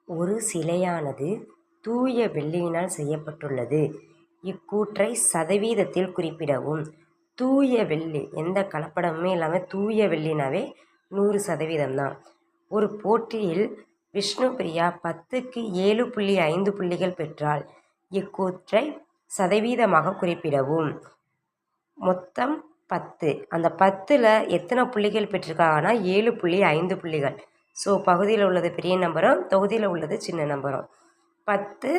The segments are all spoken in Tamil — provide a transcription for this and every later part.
ஒரு சிலையானது தூய வெள்ளியினால் செய்யப்பட்டுள்ளது. இக்கூற்றை சதவீதத்தில் குறிப்பிடவும். தூய வெள்ளி, எந்த கலப்படமுமே இல்லாமல் தூய வெள்ளினாவே 100% தான். ஒரு போட்டியில் விஷ்ணுபிரியா 10க்கு 7.5 புள்ளிகள் பெற்றாள். இக்கூற்றை சதவீதமாக குறிப்பிடவும். மொத்தம் 10. அந்த 10ல் எத்தனை புள்ளிகள் பெற்றிருக்காங்கன்னா 7.5 புள்ளிகள். ஸோ பகுதியில் உள்ளது பெரிய நம்பரும் தொகுதியில் உள்ளது சின்ன நம்பரும். 10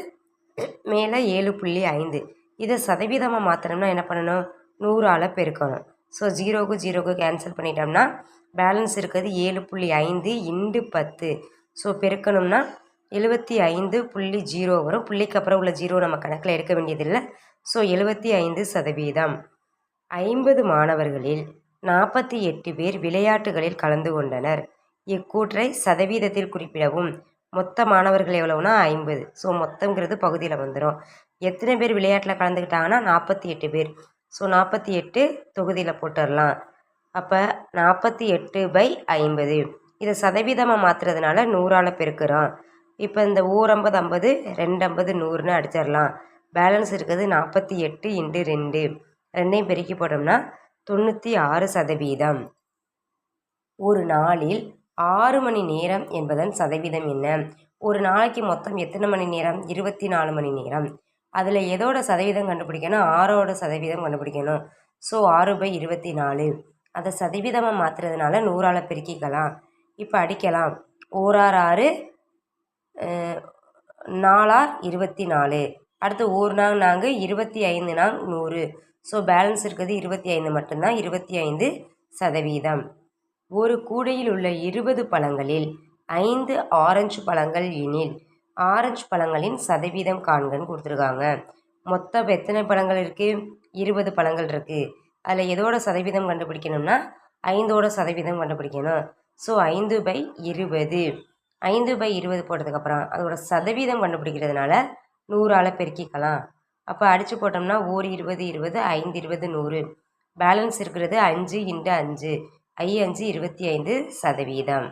மேலே 7.5. இதை சதவீதமாக மாற்றணும்னா என்ன பண்ணணும்? 100ஆல் பெருக்கணும். ஸோ 0க்கு 0க்கு கேன்சல் பண்ணிட்டோம்னா பேலன்ஸ் இருக்கிறது 7.5 × 10. ஸோ பெருக்கணும்னா 75.0 வரும். புள்ளிக்கு அப்புறம் உள்ள 0 நம்ம கணக்கில் எடுக்க வேண்டியதில்லை. ஸோ 75%. 50 மாணவர்களில் 48 பேர் விளையாட்டுகளில் கலந்து கொண்டனர். இக்கூற்றை சதவீதத்தில் குறிப்பிடவும். மொத்த மாணவர்கள் எவ்வளவுனா 50. ஸோ மொத்தங்கிறது பகுதியில் வந்துடும். எத்தனை பேர் விளையாட்டில் கலந்துக்கிட்டாங்கன்னா 48 பேர். ஸோ 48 தொகுதியில் போட்டுடலாம். அப்போ 48/50. இதை சதவீதமாக மாற்றுறதுனால 100ஆல் பெருக்கிறோம். இப்போ இந்த ஓர் 50 50, 2 50 100ன்னு அடிச்சிடலாம். பேலன்ஸ் இருக்கிறது 48 × 2. ரெண்டையும் பெருக்கி போட்டோம்னா 96%. ஒரு நாளில் 6 மணி நேரம் என்பதன் சதவீதம் என்ன? ஒரு நாளைக்கு மொத்தம் எத்தனை மணி நேரம்? 24 மணி நேரம். அதில் எதோட சதவீதம் கண்டுபிடிக்கணும்? 6ஓட சதவீதம் கண்டுபிடிக்கணும். ஸோ 6/24. அதை சதவீதமாக மாற்றுறதுனால 100ஆல் பெருக்கிக்கலாம். இப்போ அடிக்கலாம். 1 6 4 24. அடுத்து 1 4 25 100. ஸோ பேலன்ஸ் இருக்கிறது 25 மட்டும்தான். 25%. ஒரு கூடையில் உள்ள 20 பழங்களில் 5 ஆரஞ்சு பழங்கள் எனில் ஆரஞ்சு பழங்களின் சதவீதம் காண்கன்னு கொடுத்துருக்காங்க. மொத்தம் எத்தனை பழங்கள் இருக்குது? 20 பழங்கள் இருக்குது. அதில் எதோட சதவீதம் கண்டுபிடிக்கணும்னா 5ஓட சதவீதம் கண்டுபிடிக்கணும். ஸோ 5/20. 5/20 போட்டதுக்கப்புறம் அதோட சதவீதம் கண்டுபிடிக்கிறதுனால 100ஆல் பெருக்கிக்கலாம். அப்போ அடித்து போட்டோம்னா 1 20 20, 5 20 100. பேலன்ஸ் இருக்கிறது 5 × 5. 5 25%.